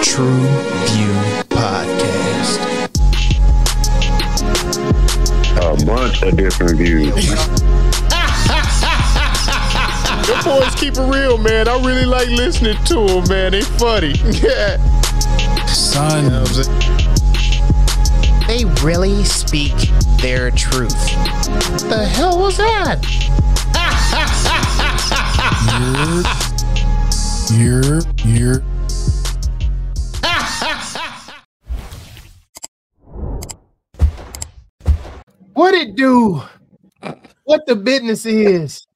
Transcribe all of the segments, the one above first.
TruVue podcast. A bunch of different views. Your boys keep it real, man. I really like listening to them, man. They funny. Yeah. Son. They really speak their truth. What the hell was that? You're. What it do? What the business is?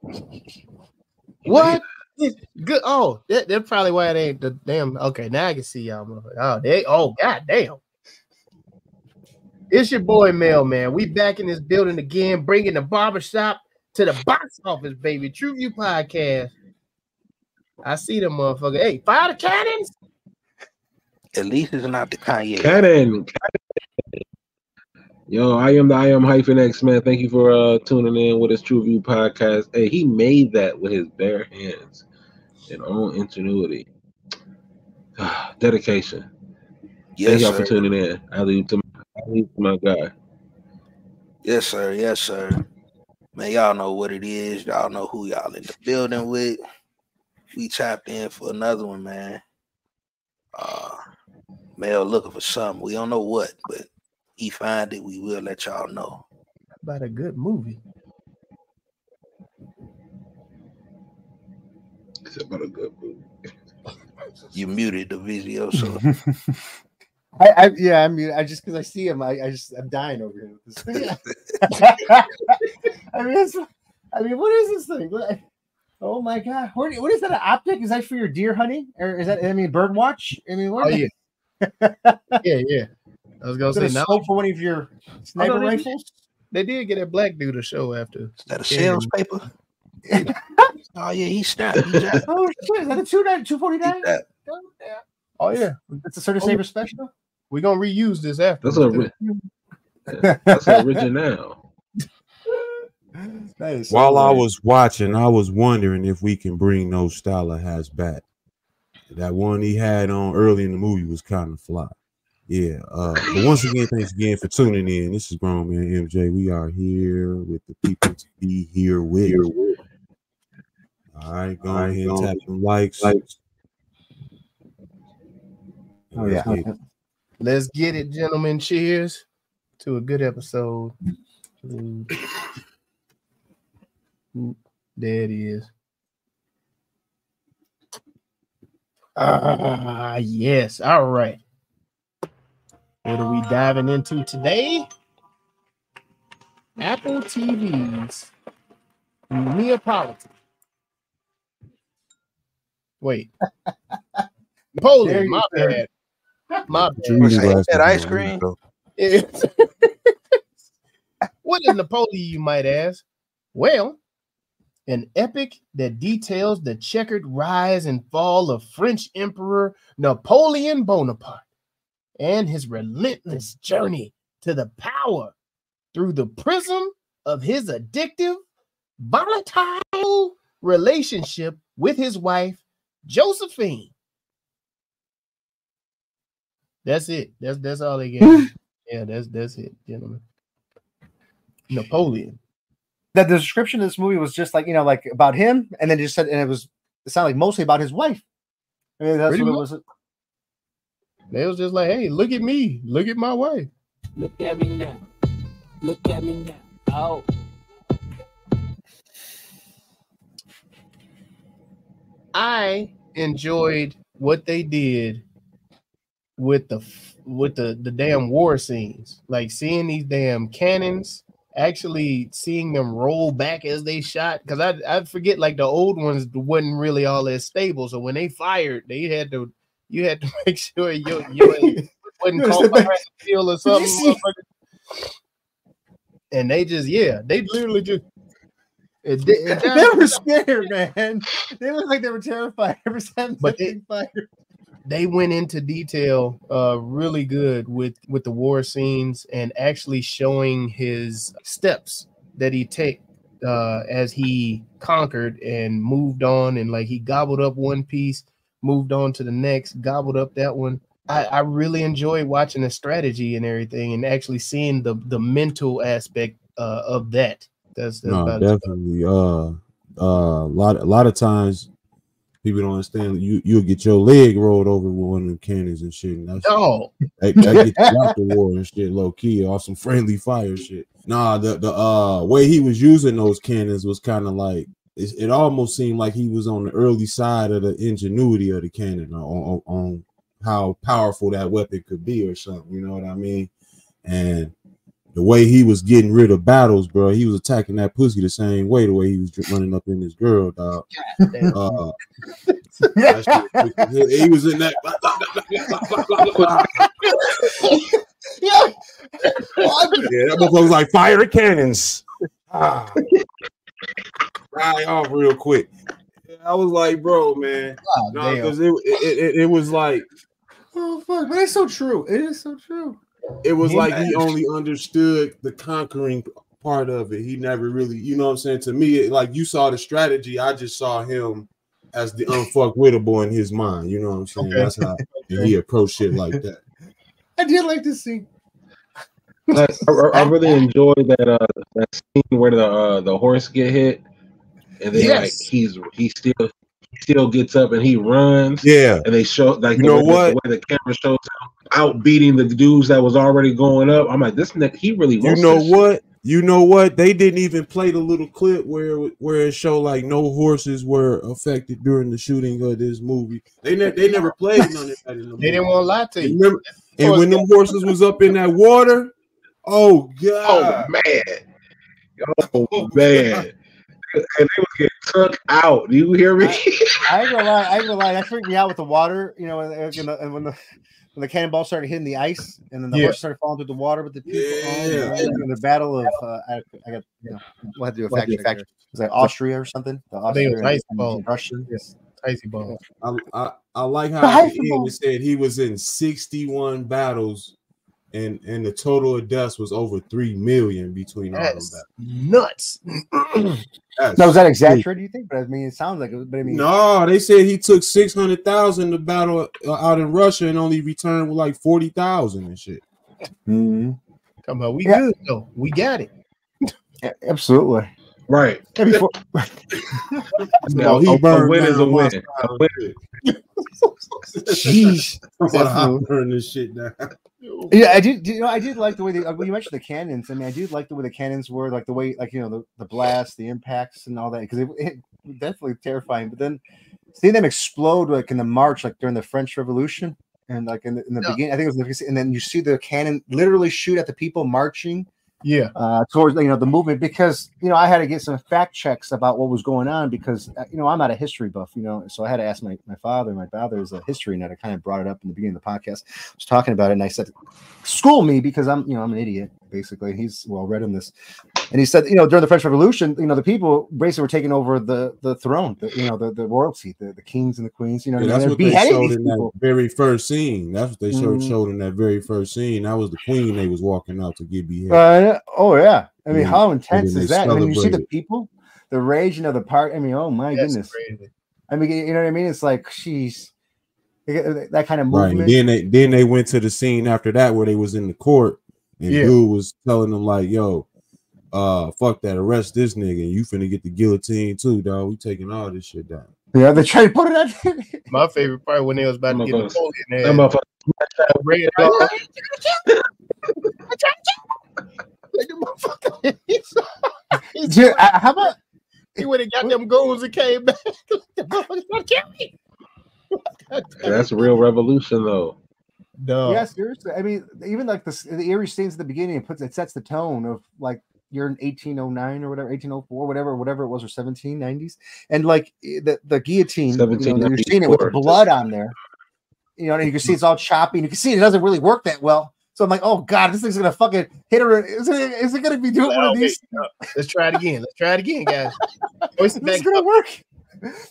What? Good. Oh, that's probably why it ain't the damn. Okay, now I can see y'all. Oh, god damn. It's your boy Mailman. We back in this building again, bringing the barbershop to the box office, baby. TruVue podcast. I see them motherfucker. Hey, fire the cannons. At least it's not the Kanye. Cannon. Yo, I am -X, man. Thank you for tuning in with his TruVue podcast. Hey, he made that with his bare hands and own ingenuity. Dedication. Yes, thank y'all sir. for tuning in. I leave to my guy. Yes, sir. Yes, sir. Man, y'all know what it is. Y'all know who y'all in the building with. We tapped in for another one, man. Mel looking for something. We don't know what, but he find it. We will let y'all know. About a good movie. It's about a good movie. You muted the video, so I mean, I just because I see him, I'm dying over here. I mean, what is this thing? Oh my god, what is that? An optic? Is that for your deer hunting, or is that? I mean, bird watch? I mean, what? Oh yeah, yeah. I was gonna say now for one of your sniper rifles. They did get a black dude a show after. Is that a sales paper? Oh yeah, he snapped. Oh shit, is that a 249? Oh yeah, that's a Certain Saver special. We're gonna reuse this after. That's an original. Nice. While I was watching, I was wondering if we can bring those style of hats back. That one he had on early in the movie was kind of fly. Yeah. But once again, thanks again for tuning in. This is Grown Man MJ. We are here with the people to be here with. All right, go ahead and tap some likes. Oh yeah. Let's get it, gentlemen. Cheers to a good episode. There it is. Yes. All right. What are we diving into today? Apple TVs. Neapolitan. Wait. Napoleon, my bad. My bad. That ice cream. What is Napoleon, you might ask? Well, an epic that details the checkered rise and fall of French Emperor Napoleon Bonaparte and his relentless journey to the power through the prism of his addictive, volatile relationship with his wife, Josephine. That's it. That's all they get. Yeah, that's it, gentlemen. Napoleon. The description of this movie was just like, like about him, and then just said, and it sounded like mostly about his wife. I mean, that's what it was. They was just like, hey, look at me, look at my wife. Look at me now. Look at me now. Oh. I enjoyed what they did with the damn war scenes, like seeing these damn cannons, actually seeing them roll back as they shot. Because I forget, like the old ones wasn't really all that stable, so when they fired, you had to make sure you wasn't caught behind the field or something. And they literally just. They were scared, man. They looked like they were terrified every time they fired. They went into detail really good with the war scenes and actually showing his steps that he take as he conquered and moved on, and like he gobbled up one piece, moved on to the next, gobbled up that one, I really enjoy watching the strategy and everything, and actually seeing the mental aspect of that. That's No, about definitely. A lot of times people don't understand. You'll get your leg rolled over with one of them cannons and shit. And that gets you out the war and shit, low key, or some friendly fire shit. Nah, the way he was using those cannons was kind of like it almost seemed like he was on the early side of the ingenuity of the cannon on how powerful that weapon could be or something. You know what I mean? And the way he was getting rid of battles, bro, he was attacking that pussy the same way, the way he was running up in this girl, dog. He was in that. Yeah, that motherfucker was like, fire the cannons. Right off real quick. I was like, bro, man, because it was like, oh fuck, but it's so true. It is so true. It was like he only understood the conquering part of it. He never really, you know what I'm saying? To me, like you saw the strategy, I just saw him as the unfuckwittable in his mind. You know what I'm saying? Okay. That's how he approached shit like that. I did like to see. I really enjoyed that scene where the horse get hit, and then like he still gets up and he runs. Yeah, and they show like the way the camera shows him out beating the dudes that was already going up. I'm like, this nigga, he really wants You know what? They didn't even play the little clip where it showed like no horses were affected during the shooting of this movie. They never played none of that in the movie. They didn't want to lie to you. Remember, and when them horses was up in that water, oh god, oh man. And they was getting took out. Do you hear me? I ain't gonna lie. That freaked me out with the water. You know, and when the cannonball started hitting the ice, and then the horse started falling through the water with the people. In the battle of I got we'll have to do a fact check. Was that Austria or something? I think it was ice ball. Russian. Yes, icy ball. I like how at the end it said he was in 61 battles. And the total of deaths was over 3 million between all of them. Nuts. Now, was that exaggerated, do you think? But I mean, it sounds like it. But I mean, no, they said he took 600,000 to battle out in Russia and only returned with like 40,000 and shit. Mm-hmm. Come on, we good though. We got it. Yeah, absolutely. Right. No, he burned. A win is a win. Jeez, I'm burning this shit down. Yeah, I did. You know, I did like the way when you mentioned the cannons. I mean, I did like the way the cannons were, like the way, like the blast, the impacts, and all that, because it definitely terrifying. But then seeing them explode like in the march, like during the French Revolution, and like in the beginning, I think it was, and then you see the cannon literally shoot at the people marching. Yeah, towards the movement, because I had to get some fact checks about what was going on, because I'm not a history buff, so I had to ask my father. My father is a history nut. I kind of brought it up in the beginning of the podcast. I was talking about it, and I said, "School me," because I'm an idiot basically. He's well read in this, and he said, during the French Revolution, the people basically were taking over the throne, the royalty, the kings and the queens. That's what they showed in that very first scene. That's what they showed in that very first scene. That was the queen they was walking out to get beheaded. Oh yeah, I mean, how intense is that? I mean, you see the people, the rage, the part. I mean, oh my goodness. Crazy. I mean, you know what I mean? It's like that kind of movement. Right. Then they went to the scene after that where they was in the court, and dude was telling them like, "Yo, fuck that, arrest this nigga, and you finna get the guillotine too, dog. We taking all this shit down." Yeah, they tried to put it out. My favorite part when they was about to get Napoleon. Dude, how about he would have got them goons and came back? That's a real revolution, though. No. Yeah, seriously. I mean, even like the eerie scenes at the beginning, it sets the tone of like you're in 1809 or whatever, 1804, whatever it was, or 1790s, and like the guillotine. You're seeing it with the blood on there. And you can see it's all choppy, and you can see it doesn't really work that well. So I'm like, oh god, this thing's gonna fucking hit her. Is it gonna be doing one of these? Let's try it again. Let's try it again, guys. This is gonna work.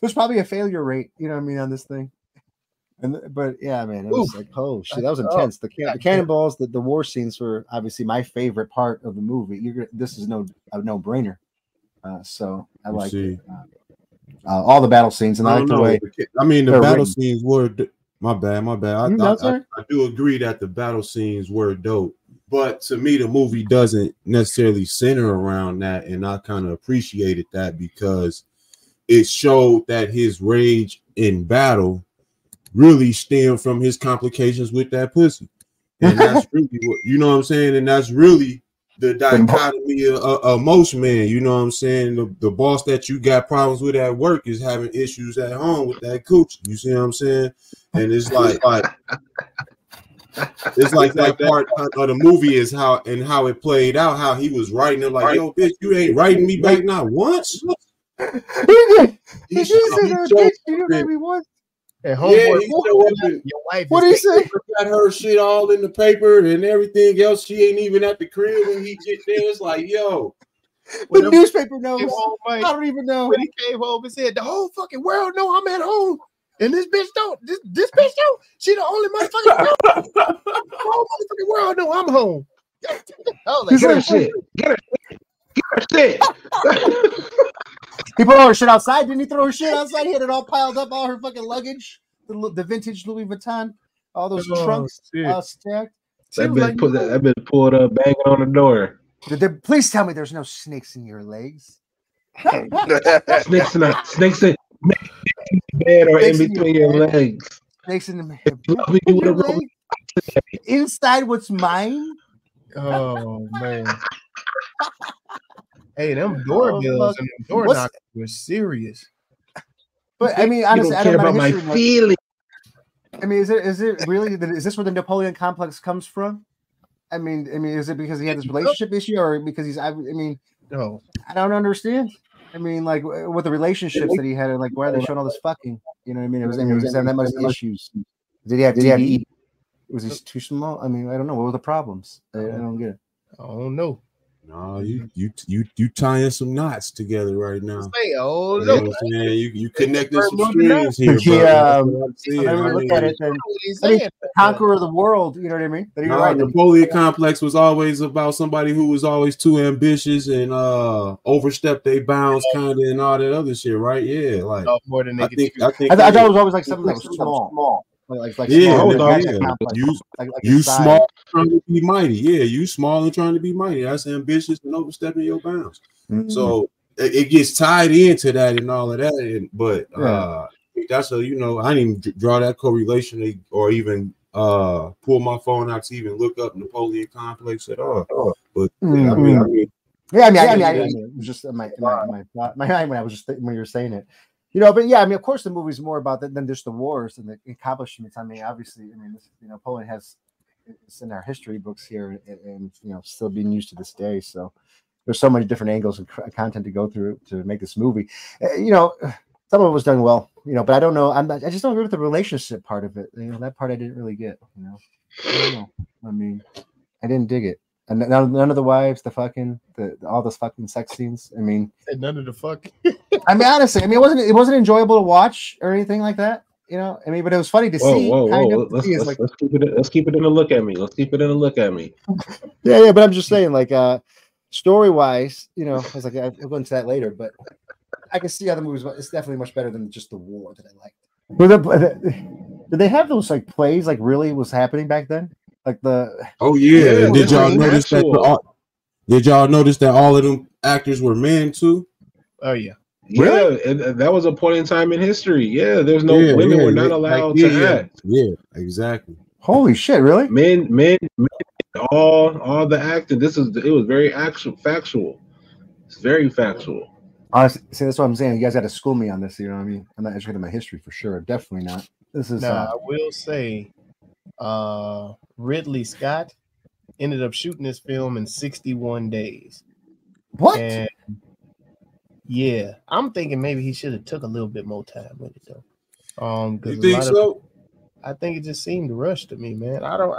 There's probably a failure rate, on this thing. But yeah, man, it was like, oh shit, that was intense. The cannonballs, the war scenes were obviously my favorite part of the movie. This is no brainer. So I like all the battle scenes, and I like the way. I mean, the battle scenes were My bad. I do agree that the battle scenes were dope, but to me, the movie doesn't necessarily center around that, and I kind of appreciated that because it showed that his rage in battle really stemmed from his complications with that pussy, and that's really what, you know what I'm saying, and that's really the dichotomy of most men. You know what I'm saying? The boss that you got problems with at work is having issues at home with that coochie. You see what I'm saying? And it's like it's like that part of the movie is how it played out, how he was writing it like, yo, bitch, you ain't writing me back not once. He said me once. And your wife. What did he say? Got her shit all in the paper and everything else. She ain't even at the crib when he get there. It's like, yo, the newspaper knows. I don't even know. When he came home and said, the whole fucking world know I'm at home. And this bitch don't. This bitch don't. She the only motherfucking the whole motherfucking world know I'm home. Like, get her shit. Get her shit. He put all her shit outside. Didn't he throw her shit outside? He had it all piled up, all her fucking luggage, the vintage Louis Vuitton, all those trunks all stacked. That been pulled up, banging on the door. Please tell me there's no snakes in your legs. snakes in the bed or in between your legs. Snakes in the leg. Inside what's mine. Oh man. Hey, them doorbells and them door knockers were serious. But I mean, honestly, I don't care about my feelings. I mean, is it really? Is this where the Napoleon complex comes from? I mean, is it because he had this relationship issue, or because he's? I mean, no, I don't understand. I mean, like with the relationships that he had, and like why are they showing all this fucking? You know what I mean? It was having that much issues. Did he have to eat? Was he too small? I mean, I don't know. What were the problems? I don't get it. I don't know. No, you tying some knots together right now. Oh, no. You connected some strings here, look at it, then conqueror of the world. You know what I mean? The Napoleon complex was always about somebody who was always too ambitious and overstepped their bounds, kind of, and all that other shit, right? Yeah, like more than I thought it was always like something that was small. Like you small trying to be mighty. Yeah, you small and trying to be mighty. That's ambitious and overstepping your bounds. Mm-hmm. So it gets tied into that and all of that. But that's I didn't even draw that correlation or even pull my phone out to even look up Napoleon complex at all. But I mean, it was just my mind when I was just when you were saying it. You know, but yeah, I mean, of course, the movie's more about that than just the wars and the accomplishments. I mean, obviously, Napoleon it's in our history books here, and still being used to this day. So there's so many different angles and content to go through to make this movie. Some of it was done well, but I don't know. I just don't agree with the relationship part of it. That part I didn't really get. I don't know. I mean, I didn't dig it. And none of the wives, all those fucking sex scenes. I mean, none of the fuck. I mean, honestly, it wasn't enjoyable to watch or anything like that. I mean, but it was funny to see. Let's keep it in a look at me. Let's keep it in a look at me. Yeah. But I'm just saying, like, story wise, I was like, I'll go into that later. But I can see how the movie it's definitely much better than just the war that I liked. Did they have those like plays like really was happening back then? Like did y'all notice that? Did y'all notice that all of them actors were men too? Oh yeah. Really? Yeah, that was a point in time in history. Yeah, there's no women were not allowed to act. Yeah, exactly. Holy shit! Really? Men, all the acting. It was very factual. It's very factual. Honestly, see, that's what I'm saying. You guys got to school me on this. You know what I mean? I'm not educated in my history for sure. Definitely not. This is. I will say, Ridley Scott ended up shooting this film in 61 days. What? And yeah, I'm thinking maybe he should have took a little bit more time with it though. You think so? I think it just seemed rushed to me, man. No,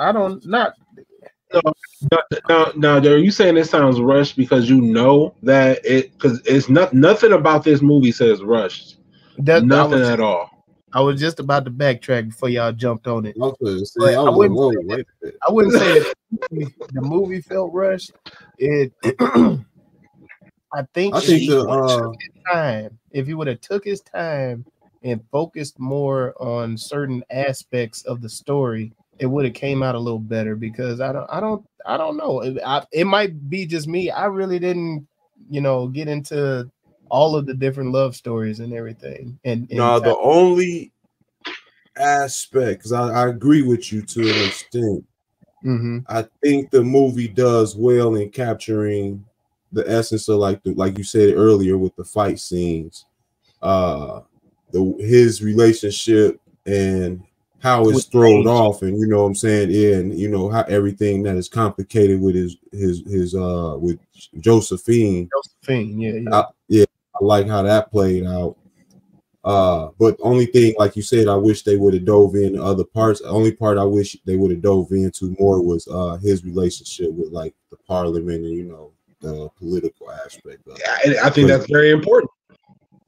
are you saying it sounds rushed because you know that because it's nothing about this movie says rushed. Nothing at all. I was just about to backtrack before y'all jumped on it. Okay, I wouldn't say that the movie felt rushed. I think if he would have took his time and focused more on certain aspects of the story, it would have came out a little better. Because I don't know. It might be just me. I really didn't, get into all of the different love stories and everything. And no, the only aspect, because I agree with you to an extent. Mm-hmm. I think the movie does well in capturing the essence of like you said earlier with the fight scenes, his relationship and how it's thrown off, and you know what I'm saying, and how everything that is complicated with his with Josephine. Yeah. I like how that played out. But the only thing, like you said, I wish they would have dove into other parts. The only part I wish they would have dove into more was his relationship with like the parliament and the political aspect of it. I think that's very important.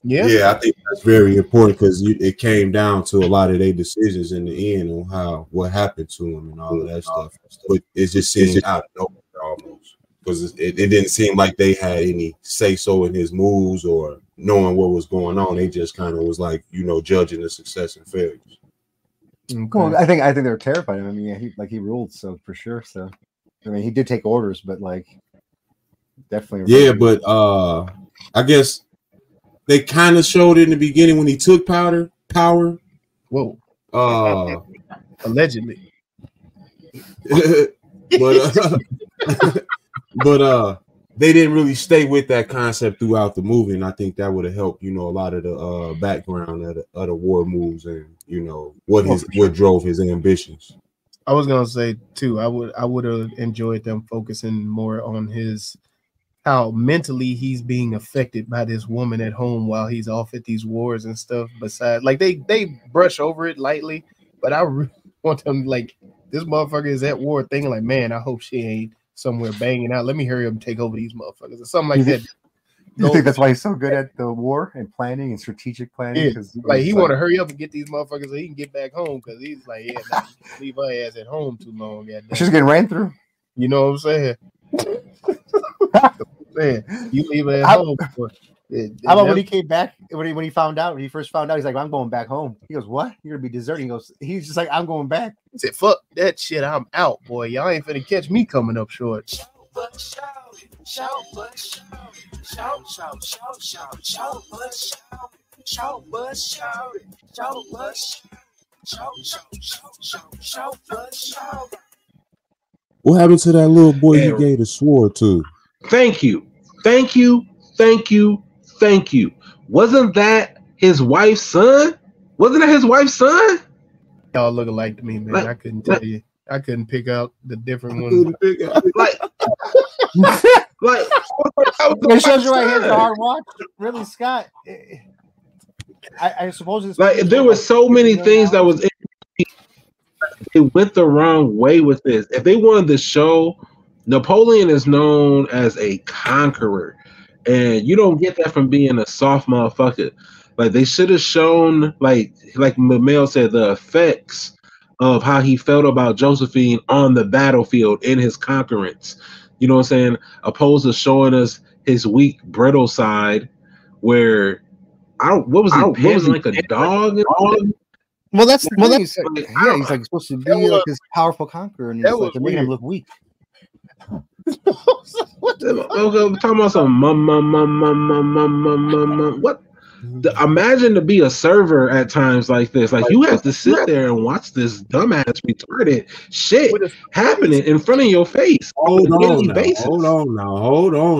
Yeah, I think that's very important because it came down to a lot of their decisions in the end on what happened to him and all of that stuff. But it just seemed out of nowhere almost, because it didn't seem like they had any say so in his moves or knowing what was going on. They just kind of was like, judging the success and failures. Okay. Well, I think they were terrified of him. Yeah, he ruled, so for sure. So I mean, he did take orders, but like definitely. Yeah, but I guess they kind of showed it in the beginning when he took power. Whoa. Allegedly. but they didn't really stay with that concept throughout the movie, and I think that would have helped, a lot of the background of the war moves and what drove his ambitions. I was gonna say too, I would have enjoyed them focusing more on how mentally he's being affected by this woman at home while he's off at these wars and stuff. Besides, like they brush over it lightly, but I really want them, like, this motherfucker is at war thinking like, man, I hope she ain't somewhere banging out. Let me hurry up and take over these motherfuckers or something like that. You think that's why he's so good at the war and planning and strategic planning? Yeah, like he want to hurry up and get these motherfuckers so he can get back home, because he's like, leave her ass at home too long. She's getting ran through. You know what I'm saying? You leave her at home. How about when he came back? When he found out, when he first found out, he's like, "I'm going back home." He goes, "What? You're gonna be deserting?" He's just like, "I'm going back." He said, "Fuck that shit. I'm out, boy. Y'all ain't finna catch me coming up short." What happened to that little boy he gave the sword to? Thank you. Wasn't that his wife's son? Y'all look alike to me, man. I couldn't tell you. I couldn't pick out the different ones. It shows you right here the hard watch. Ridley Scott. I suppose it's like there were so many things that was. They went the wrong way with this. If they wanted to show, Napoleon is known as a conqueror, and you don't get that from being a soft motherfucker. Like, they should have shown, like Mamel said, the effects of how he felt about Josephine on the battlefield in his conquerance. You know what I'm saying? Opposed to showing us his weak, brittle side, where what was he panting like a dog? Well, that's the thing. He's like supposed to be like this powerful conqueror, and it's like to make him look weak. I'm talking about some what? Imagine to be a server at times like this. Like, you have to sit there and watch this dumbass retarded shit happening in front of your face. Hold on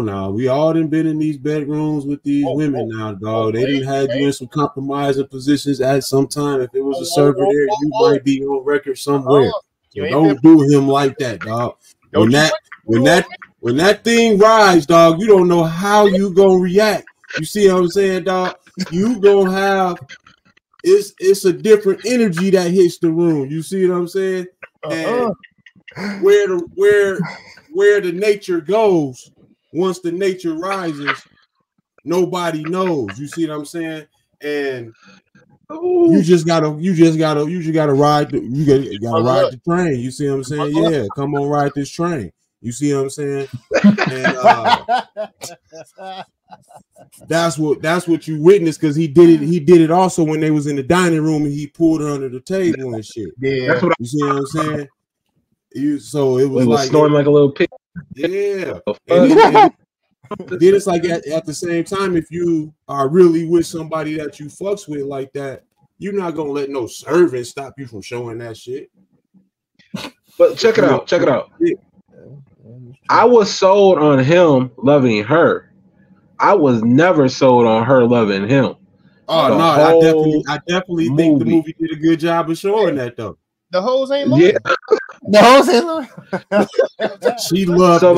now. We all done been in these bedrooms with these women now, dog. They didn't have you in some compromising positions at some time. If it was a server there, you might be on record somewhere. So don't do him like that, dog. When that thing rides, dog, you don't know how you gonna react. You see what I'm saying, dog? You gonna have it's a different energy that hits the room. You see what I'm saying? And where the nature goes, once the nature rises, nobody knows. You see what I'm saying? And you just gotta ride the train. You see what I'm saying? Yeah, come on, ride this train. You see what I'm saying? And that's what you witnessed, because he did it also when they was in the dining room and he pulled her under the table and shit. Yeah, you see what I'm saying? So it was like snoring like a little pig. Yeah. And then it's like at the same time, if you are really with somebody that you fucks with like that, you're not gonna let no servant stop you from showing that shit. But check it out. I was sold on him loving her. I was never sold on her loving him. Oh no, I definitely think the movie did a good job of showing that though. The hoes ain't loyal. The hoes ain't loyal.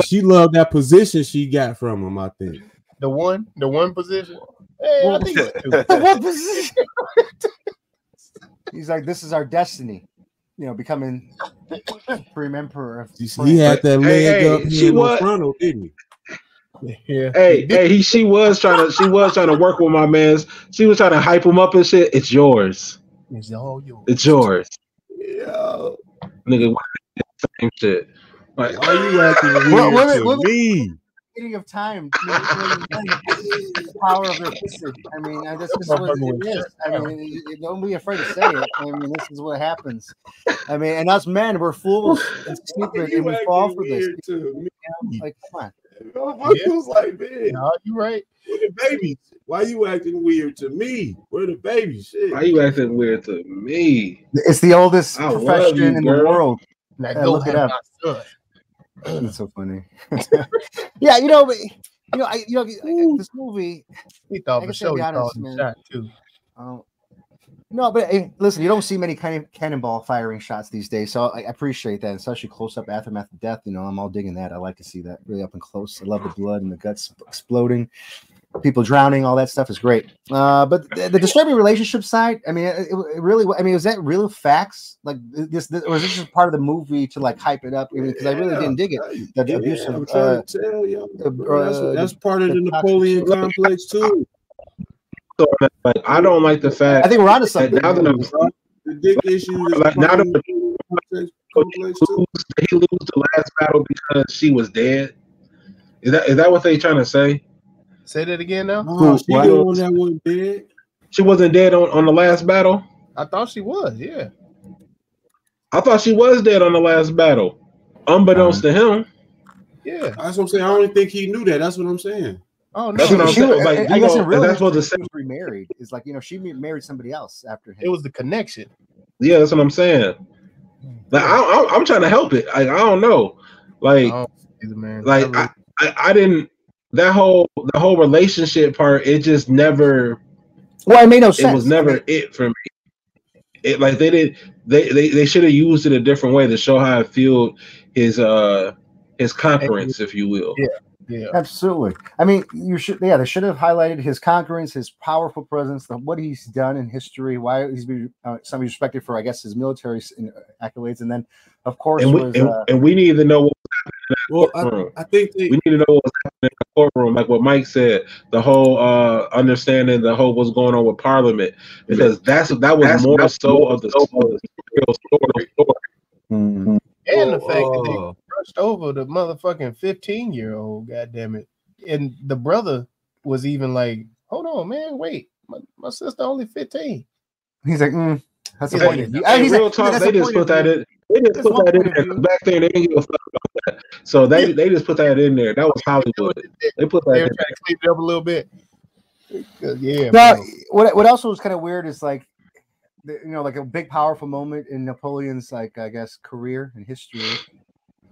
She loved that position she got from him, I think. The one position. Hey, I think it's two. The one position. He's like, this is our destiny. You know, becoming Supreme Emperor of France. He had that leg up here in frontal, didn't he? Yeah. She was trying to work with my mans. She was trying to hype him up and shit. It's yours. It's all yours. It's yours. Yeah. Nigga, same shit. Like, are you acting weird to me? Beginning of time, the power of their pussy. I mean, this is what it is. I mean, don't be afraid to say it. I mean, this is what happens. I mean, and us men, we're fools and stupid, and we fall for this. Like, come on. Was like, man, no, you right. Where the babies? Why you acting weird to me? Where the babies? Shit. Why you acting weird to me? It's the oldest profession in the world. Now go look it up. It's so funny. Yeah, this movie. He thought for sure he called him shot too. No, but listen, you don't see many kind of cannonball firing shots these days, so I appreciate that, especially close up aftermath of death. You know, I'm all digging that. I like to see that really up and close. I love the blood and the guts exploding, people drowning, all that stuff is great. But the disturbing relationship side, I mean, it really, I mean, was that real facts? Like this, or is this just part of the movie to like hype it up? Because I really didn't dig it. I'm trying to tell you, that's part of the Napoleon complex too. So, like, I don't like the fact. I think we're onto something. Now that the dick issue is like now that he lose the last battle because she was dead. Is that what they trying to say? Say that again now. Oh, she the one that wasn't dead. She wasn't dead on the last battle. I thought she was. Yeah. I thought she was dead on the last battle, unbeknownst to him. Yeah, that's what I'm saying. I don't think he knew that. That's what I'm saying. Oh no, that's what I'm saying. Like, I guess in real that's what the she was remarried. Is like, you know, she married somebody else after him. It was the connection. Yeah, that's what I'm saying. Like I'm trying to help it. I don't know. Like, I didn't. The whole relationship part. It just never. Well, it made no sense. It was never it for me. It like they did. They should have used it a different way to show how it fueled his conquerance, if you will. Yeah, absolutely. I mean, they should have highlighted his conquerance, his powerful presence, what he's done in history, why he's been somebody respected for, I guess, his military accolades, and then, of course, and we need to know what was happening in the courtroom. I think we need to know what was happening in the courtroom, like what Mike said, the whole understanding, the whole what's going on with Parliament, because that was more so of the story. Mm-hmm. And the fact that they brushed over the motherfucking 15-year-old, goddamn it. And the brother was even like, hold on, man, wait. My sister only 15. He's like, that's the point of view. Real talk, they just put that in. They just put that in there. Back then, they didn't give a fuck about that. So they just put that in there. That was Hollywood. They put that in there. Trying to clean it up a little bit. Yeah. Now, what also was kind of weird is like, like a big powerful moment in Napoleon's, like, I guess, career and history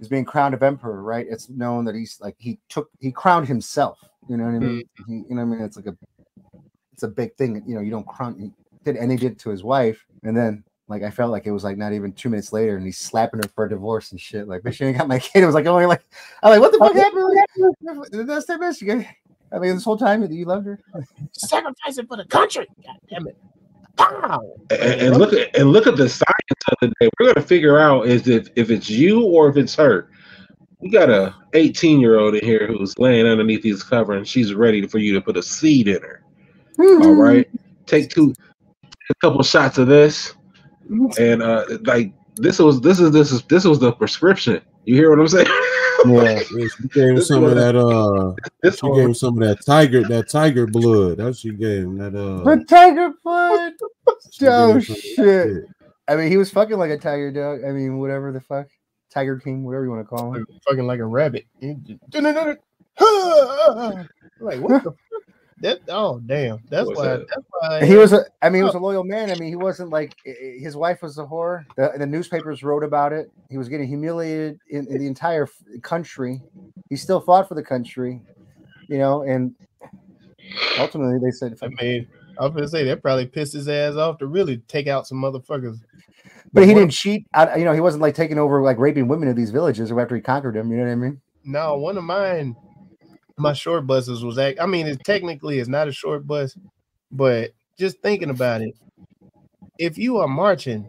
is being crowned of emperor, right? It's known that he's like he crowned himself. You know what I mean? It's like it's a big thing. You know, you don't crown. He did it to his wife, and then like I felt like it was like not even 2 minutes later, and he's slapping her for a divorce and shit. Like, bitch, you ain't got my kid. It was like only like I'm like, what the fuck happened? That's that bitch. I mean, this whole time you loved her, sacrificing for the country. God damn it. And look at the science of the day. We're gonna figure out is if it's you or if it's her. We got a 18-year-old in here who's laying underneath these cover, and she's ready for you to put a seed in her. All right, take a couple shots of this, and like this was the prescription. You hear what I'm saying? Yeah. Yeah, she gave him some of that. She gave him some of that tiger blood. That's what she gave him. That The tiger blood. she gave Oh him some of that shit. shit. I mean, he was fucking like a tiger dog. I mean, whatever the fuck, Tiger King, whatever you want to call him. Fucking like a rabbit. Like what the? That damn. That's why. He was a. I mean, he was a loyal man. I mean, he wasn't like his wife was a whore. The newspapers wrote about it. He was getting humiliated in the entire country. He still fought for the country, you know. And ultimately, they said, I mean, I was gonna say that probably pissed his ass off to really take out some motherfuckers. But he didn't cheat. You know, he wasn't like taking over, like raping women in these villages or after he conquered them. You know what I mean? No, one of my short buses was I mean, it technically is not a short bus, but just thinking about it, if you are marching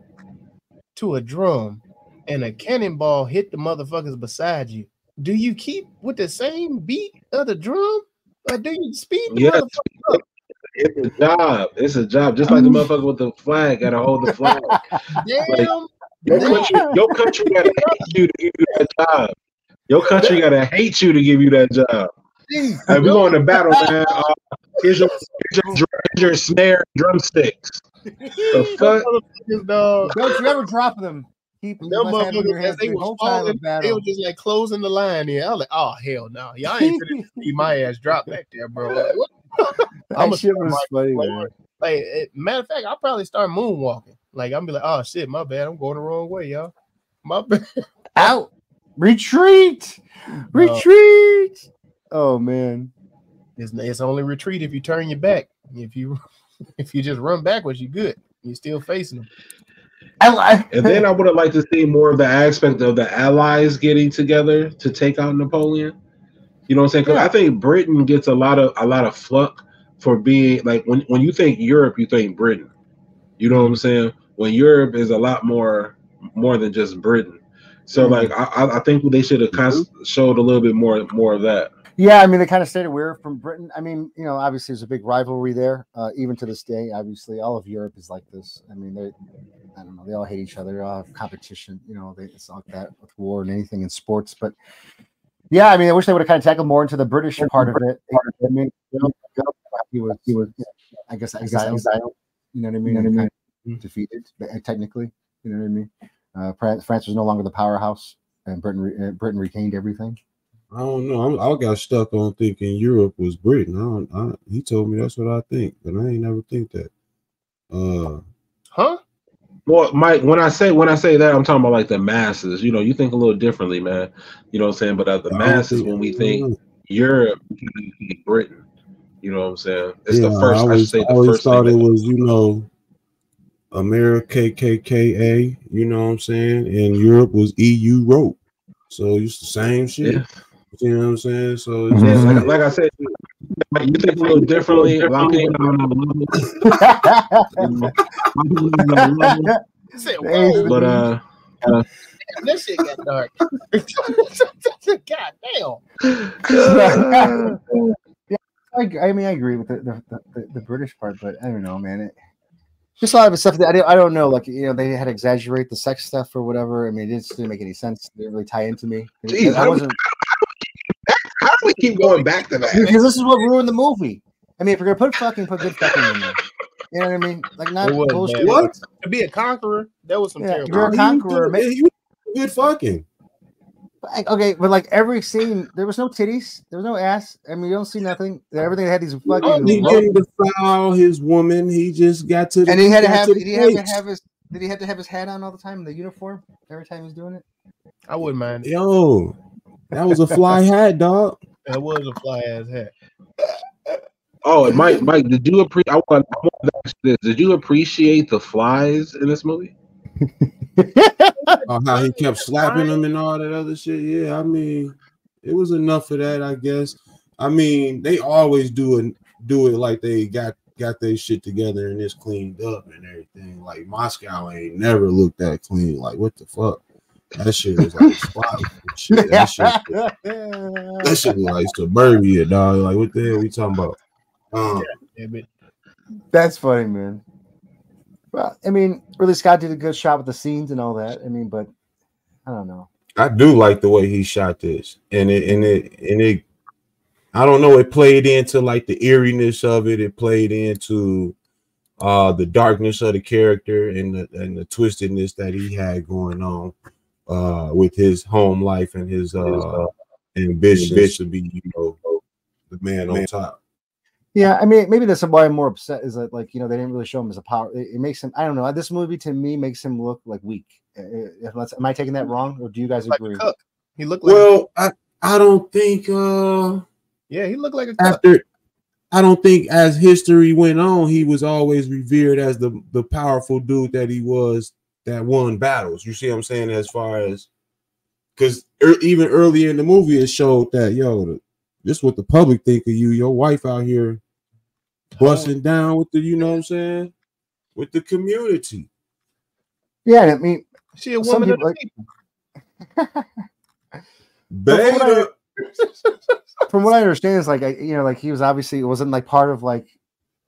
to a drum and a cannonball hit the motherfuckers beside you, do you keep with the same beat of the drum, or do you speed the motherfucker up? It's a job. It's a job. Just like the motherfucker with the flag gotta hold the flag. Damn. Your country gotta hate you to give you that job. Your country gotta hate you to give you that job. Hey, we're going to battle, man. Here's your snare drumsticks. The fuck? Don't you ever drop them. Keep them motherfuckers as they were falling, they were just like closing the line here. I was like, oh hell no, y'all ain't gonna see my ass drop back there, bro. Like, what? That shit was funny, man. Like, matter of fact, I'll probably start moonwalking. Like, I'll be like, oh shit, my bad, I'm going the wrong way, y'all. My bad. Out. Retreat. Retreat. Oh man. It's only retreat if you turn your back. If you just run backwards, you're good. You're still facing them. And then I would have liked to see more of the aspect of the Allies getting together to take out Napoleon. You know what I'm saying? Because I think Britain gets a lot of fluck for being like when you think Europe, you think Britain. You know what I'm saying? When Europe is a lot more than just Britain. So like I think they should have showed a little bit more of that. Yeah, I mean they kind of stayed away from Britain. I mean, you know, obviously there's a big rivalry there, even to this day. Obviously, all of Europe is like this. I mean, I don't know, they all hate each other, they all have competition. You know, it's like that with war and anything in sports. But yeah, I mean, I wish they would have kind of tackled more into the British part of it. I mean, he was, I guess, exiled. You know what I mean? Kind of defeated, technically. You know what I mean? France was no longer the powerhouse, and Britain retained everything. I don't know. I got stuck on thinking Europe was Britain. He told me that's what I think, but I ain't never think that. Huh? Well, Mike, when I say that, I'm talking about like the masses. You know, you think a little differently, man. You know what I'm saying? But the masses, when we think Europe, Britain. You know what I'm saying? It's the first. I always thought it was, you know, America KKKA. You know what I'm saying? And Europe was EU rope. So it's the same shit. Yeah. You know what I'm saying? So it's like I said, you think a little differently. But this shit got dark. God damn. I mean, I agree with the British part, but I don't know, man. Just a lot of stuff that I don't know. Like, you know, they had to exaggerate the sex stuff or whatever. I mean, it just didn't make any sense. It didn't really tie into me. Jeez, how do we keep going back to that? Because this is what ruined the movie. I mean, if you're gonna put good fucking in there, you know what I mean? Like, not bullshit. What? To be a conqueror, that was some terrible. You're a conqueror. You good fucking. Okay, but like every scene, there was no titties, there was no ass. I mean, you don't see nothing. Everything had these fucking. He didn't defile his woman. He just got to. And he had to have. Did he have to have his hat on all the time? The uniform every time he's doing it. I wouldn't mind. Yo, that was a fly hat, dog. That was a fly ass hat. Oh, and Mike, did you appreciate? I want to ask this. Did you appreciate the flies in this movie? How he kept slapping them and all that other shit. Yeah, I mean, it was enough of that, I guess. I mean, they always do it like they got their shit together and it's cleaned up and everything. Like Moscow ain't never looked that clean. Like, what the fuck? That shit was like spotty shit. That shit was like suburbia, dog. Like, what the hell we talking about? That's funny, man. Well, I mean, Ridley Scott did a good job with the scenes and all that. I mean, but I don't know. I do like the way he shot this, and it. I don't know. It played into like the eeriness of it. It played into the darkness of the character and the twistedness that he had going on with his home life and his ambitions to be, you know, the man on top. Yeah, I mean, maybe that's why I'm more upset. Is that, like, you know, they didn't really show him as a power. It makes him. I don't know. This movie to me makes him look like weak. Am I taking that wrong, or do you guys agree? Like he looked like. Well, I don't think. Yeah, he looked like a cuck. I don't think as history went on, he was always revered as the powerful dude that he was that won battles. You see what I'm saying? As far as, because even earlier in the movie, it showed that, yo, this is what the public think of you. Your wife out here busting down with the, you know what I'm saying, with the community. Yeah, I mean, she a woman of the people. Beta. From what I understand, is like, you know, like he was obviously, it wasn't like part of like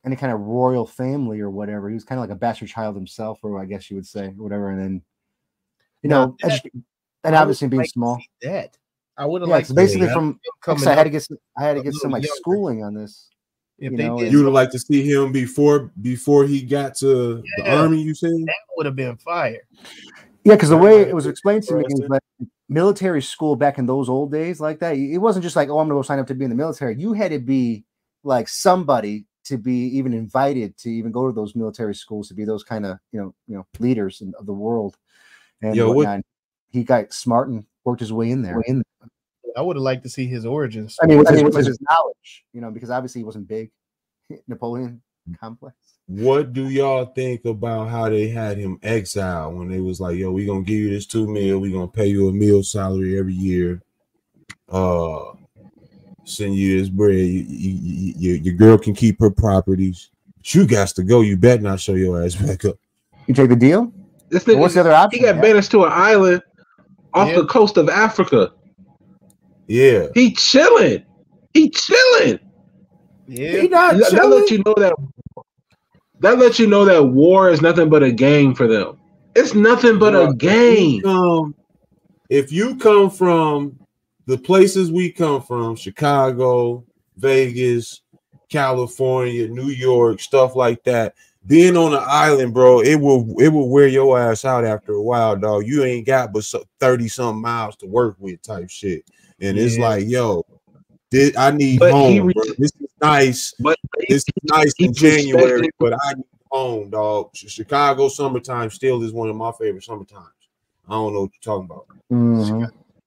any kind of royal family or whatever. He was kind of like a bastard child himself, or I guess you would say, or whatever. And then, you know, and obviously being small. That I would have liked. So basically from I had to get some like schooling on this. If you they know, did, you would like to see him before he got to the army. You saying that would have been fire. Yeah, because the way it was explained to me is like military school back in those old days, like that. It wasn't just like, oh, I'm gonna go sign up to be in the military. You had to be like somebody to be even invited to even go to those military schools, to be those kind of you know leaders of the world. And he got smart and worked his way in there. I would have liked to see his origins. I mean, with his knowledge, you know, because obviously he wasn't big. Napoleon complex. What do y'all think about how they had him exiled when they was like, yo, we gonna give you this $2 million, we gonna pay you a meal salary every year, send you this bread, your girl can keep her properties, but you got to go, you better not show your ass back up. You take the deal? What's the other option? He got banished to an island off the coast of Africa. Yeah. He chilling. Yeah. He not chilling. That lets you know that war is nothing but a game for them. It's nothing but a game. If you come from the places we come from, Chicago, Vegas, California, New York, stuff like that, being on an island, bro, it will wear your ass out after a while, dog. You ain't got but 30-something miles to work with type shit. And it's like, yo, I need home, bro. This is nice. This is nice in January, but I need home, dog. Chicago summertime still is one of my favorite summertimes. I don't know what you're talking about. Mm-hmm.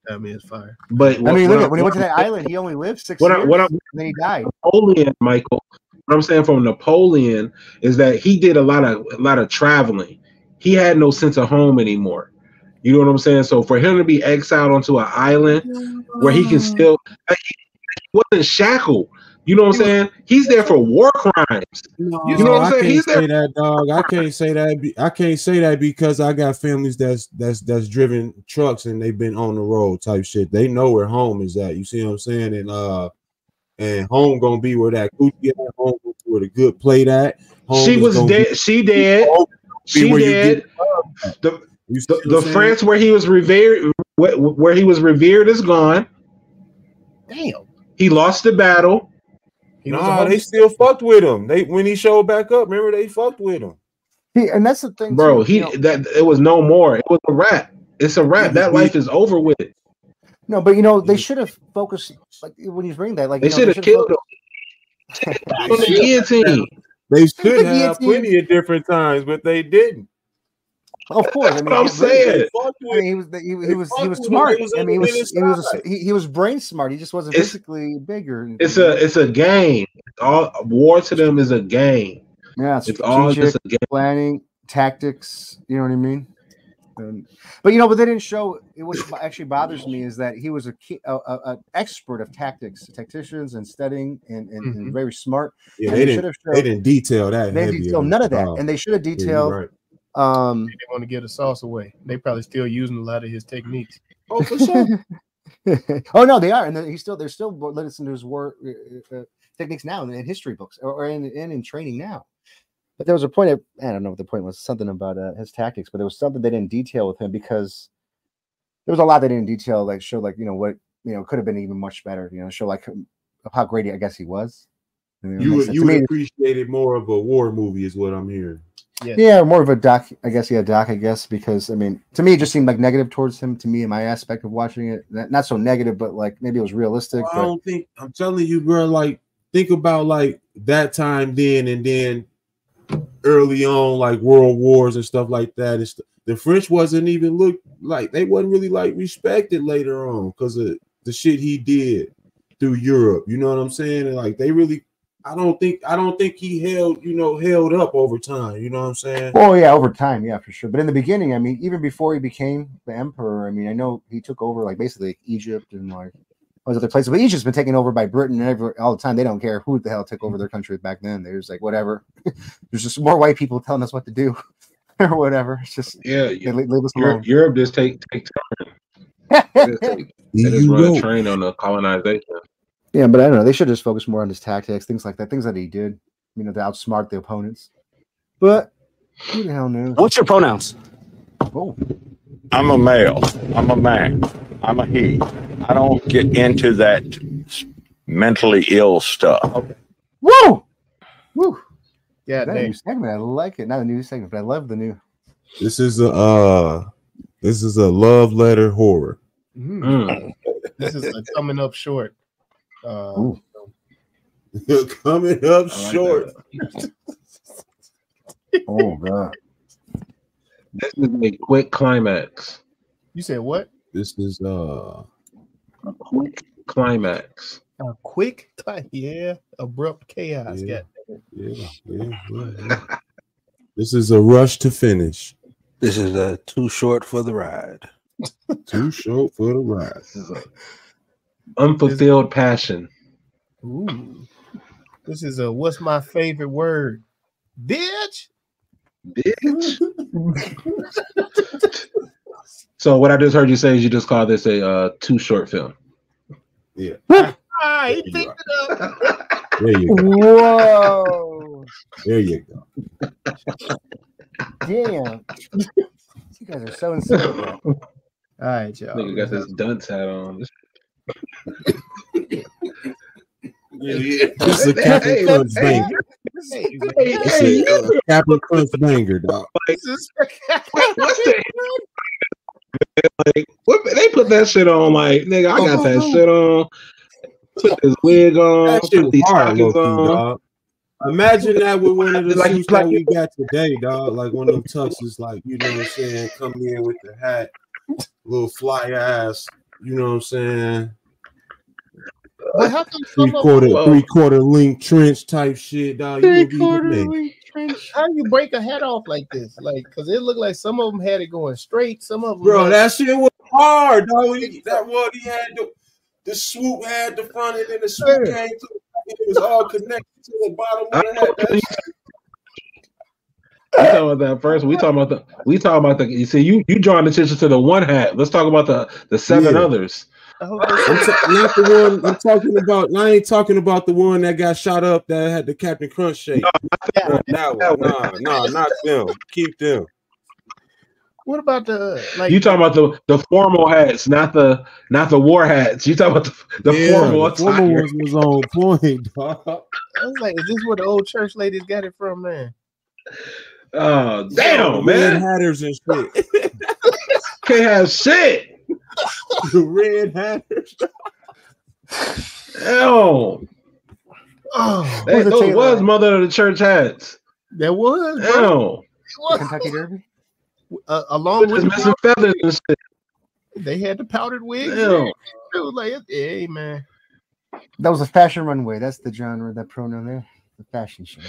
That man's fire. But I mean, look at when he went to that island, he only lived 6 years, and then he died. Napoleon, Michael. What I'm saying from Napoleon is that he did a lot of traveling. He had no sense of home anymore. You know what I'm saying? So for him to be exiled onto an island where he can still, he wasn't shackled. You know what I'm saying? He's there for war crimes. You know what I'm saying? He's there. That, dog. I can't say that. I can't say that because I got families that's driven trucks and they've been on the road type shit. They know where home is at. You see what I'm saying? And home gonna be where that coochie at. Home where the good plate at. Home she was dead. She dead. She dead. The France where he was revered, is gone. Damn. He lost the battle. They still fucked with him. When he showed back up, remember they fucked with him. And that's the thing, bro. It was no more. It was a wrap. It's a wrap. That life is over with. No, but you know they should have focused. Like when you bring that, like they should have killed him on the guillotine. They should have plenty of different times, but they didn't. Of course, I mean, I'm saying. He was smart. I mean, he was brain smart. He just wasn't physically bigger. It's a game. All war to them is a game. Yeah, it's all just a game. Planning, tactics. You know what I mean? But you know, but they didn't show. What actually bothers me is that he was an expert of tacticians and studying and very smart. Yeah, they didn't detail that. They didn't detail none of that, and they should have detailed. Yeah, right. They want to get a sauce away. They probably still using a lot of his techniques. Oh, for sure. Oh no, they are, and they're still listening to his work techniques now in history books or in training now. But there was a point. I don't know what the point was. Something about his tactics, but there was something they didn't detail with him because there was a lot they didn't detail, like show like what could have been even much better. Show like how great I guess he was. You would appreciate it more of a war movie, is what I'm hearing. Yeah, more of a doc, I guess. Yeah, doc, I guess, because I mean, to me, it just seemed like negative towards him. To me, in my aspect of watching it, not so negative, but like maybe it was realistic. Well, I don't think I'm telling you, bro. Like, think about like that time then, and then early on, like world wars and stuff like that. The French wasn't even they wasn't really like respected later on because of the shit he did through Europe. You know what I'm saying? And like they really. I don't think he held up over time. You know what I'm saying? Oh yeah, over time, yeah, for sure. But in the beginning, I mean, even before he became the emperor, I mean, I know he took over like basically like Egypt and like all those other places. But Egypt's been taken over by Britain and all the time. They don't care who the hell took over their country back then. They're just like whatever. There's just more white people telling us what to do or whatever. It's just leave us alone. Europe just take time. They just run a train on the colonization. Yeah, but I don't know. They should just focus more on his tactics, things like that, things that he did, to outsmart the opponents. But who the hell knows? What's your pronouns? Oh. I'm a male. I'm a man. I'm a he. I don't get into that mentally ill stuff. Okay. Woo! Woo! Yeah, that new segment. I like it. Not a new segment, but I love the new. This is a love letter horror. This is a coming up short. Coming up short. Oh god. This is a quick climax. You said what? This is a quick climax. A quick, abrupt chaos. Yeah. This is a rush to finish. This is too short for the ride. Too short for the ride. This is unfulfilled passion. Ooh. This is what's my favorite word? Bitch. So what I just heard you say is you just call this a too short film. Yeah. He picked it up. There you go. Whoa. There you go. Damn. You guys are so insane. All right, y'all. Nigga got this dunce hat on. This is a Captain Crunch banger. This is a Captain Crunch banger, dog. What's that? Like, they put that shit on, like, nigga, I got that shit on. Put this wig on. That shit put these hard, stockings on. dog. Imagine that with one of the suits that we got today, dog. Like one of them tuxes, like, you know what I'm saying, come in with the hat, little fly ass, you know what I'm saying? But how come three-quarter length trench type shit, dog. Three-quarter length trench. How you break a hat off like this? Like, because it looked like some of them had it going straight, some of them. Bro, that shit was hard, dog. That one, he had the swoop had the front and then the swoop came to it was all connected to the bottom of the hat. We talking about that first. We talking about the. You see, you drawing attention to the one hat. Let's talk about the seven others. Not the one I'm talking about. I ain't talking about the one that got shot up that had the Captain Crunch shape. No, that one. No, not them. Keep them. What about the you talking about the formal hats, not the war hats. You talking about the formal ones was on point, dog. I was like, is this where the old church ladies got it from, man? Oh damn, man! Red hatters and shit. Can't have shit. The red hatters. Hell. Those was mother of the church hats. There was. Hell. Kentucky Derby. Along with missing feathers and shit. They had the powdered wigs. Hell. It was like, hey man. That was a fashion runway. That's the genre, that pronoun there. The fashion show.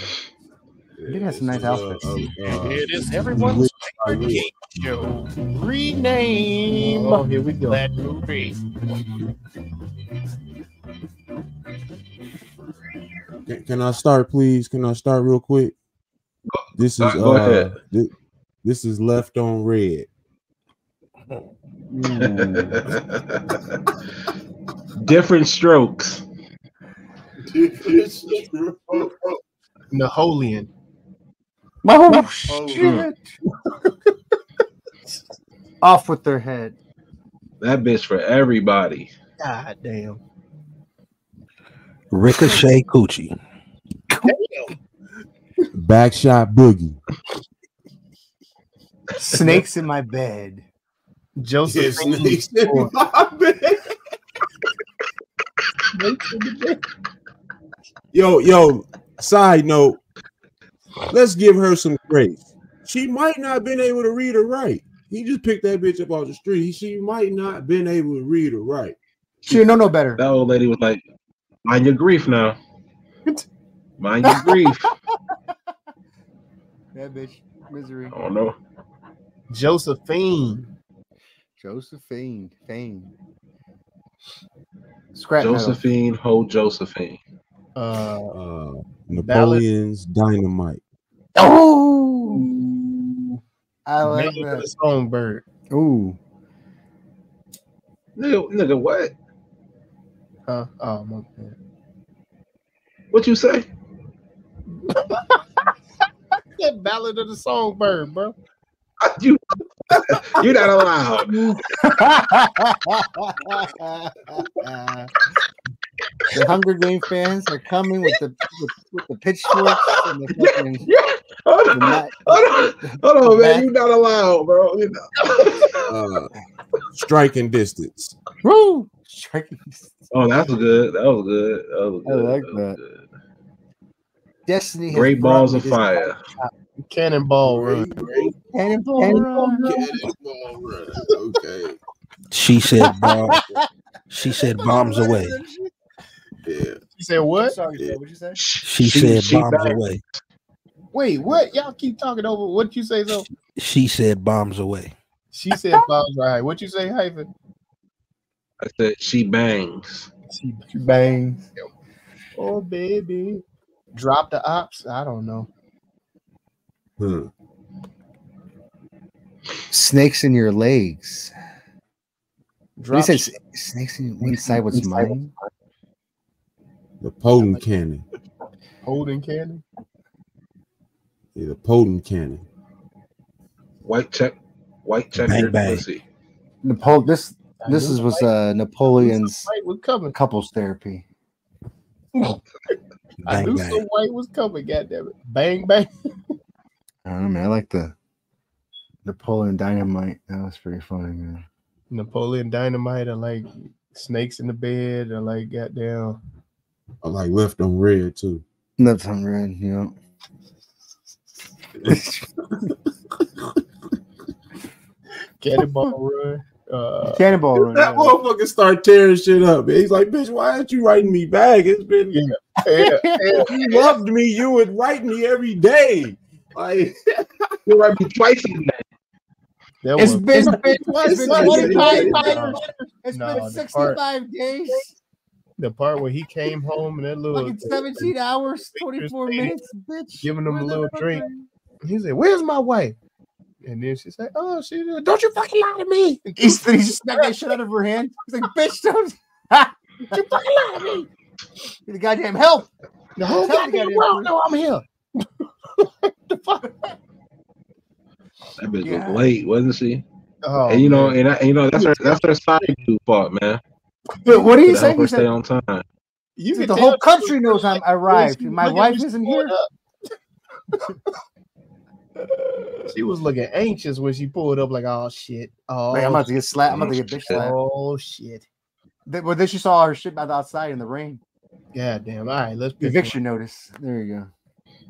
They did have some nice outfits. It is everyone's favorite game show. Rename. Oh, here we go. That movie. Can I start, please? Can I start real quick? This is go ahead. This is Left on Red. Different strokes. Napoleon. Oh, shit. Off with their head. That bitch for everybody. God damn. Ricochet Coochie. Damn. Backshot Boogie. Snakes in my bed. Josephine. Snakes in my bed. Yo, side note, let's give her some grace. She might not have been able to read or write. He just picked that bitch up off the street. She might not have been able to read or write. She didn't know no better. That old lady was like, mind your grief now. Mind your grief. That bitch. Misery. I don't know. Josephine. Josephine. Fame. Scrap Josephine, ho Josephine. Napoleon's Dynamite. Oh, I like that. The songbird. Ooh. Nigga, what? Oh, my bad. What you say? That Ballad of the Songbird, bro. You're not allowed. The Hunger Game fans are coming with the pitchforks and the fucking. Hold on, man. You're not allowed, bro. Striking Distance. Woo! Striking Distance. Oh, that was good. That was good. I like that. Good. Destiny. Great Balls of Fire. Cannonball Run. Cannonball Run. Okay. She said bombs away. Yeah. You said what? Sorry, what'd you say? She said bombs away. Wait, what? Y'all keep talking over. What'd you say, though? She said bombs away. She said bombs right. What'd you say, hyphen? I said she bangs. She bangs. Oh, baby. Drop the ops? I don't know. Snakes in your legs. Drop you said snakes inside what's mine? The potent cannon. Holding cannon? Yeah, the potent cannon. White checkered pussy. This was Napoleon's couples therapy. I knew some white was coming, goddammit. Bang bang. I don't know, man. I like the Napoleon Dynamite. That was pretty funny, man. Napoleon Dynamite, I like Snakes in the Bed, I like goddamn. I like Left on Red too. Left on Red, you know. Cannonball Run. Cannonball Run. That motherfucker start tearing shit up. Man. He's like, bitch, why aren't you writing me back? It's been if you loved me, you would write me every day. Like you write me twice a day. It's been 65 days. The part where he came home and that little like 17 hours, 24 minutes, bitch. Giving him a little drink. He said, "Where's my wife?" And then she said, "Oh, she don't you fucking lie to me." He just smacked that shit out of her hand. He's like, "Bitch, don't you fucking lie to me." Get the goddamn help. The whole goddamn world know I'm here. The fuck? That bitch was late, wasn't she? Oh, and you know, that's her side dude fault, man. But what are you saying? Help her stay on time. The whole country knows I'm arrived. My wife isn't here. She was looking anxious when she pulled up, like, "Oh shit! Oh, like, I'm about to get slapped. I'm about to get bitch slapped. Oh shit!" Well, then she saw her shit outside in the rain. God damn! All right, let's eviction notice. There you go.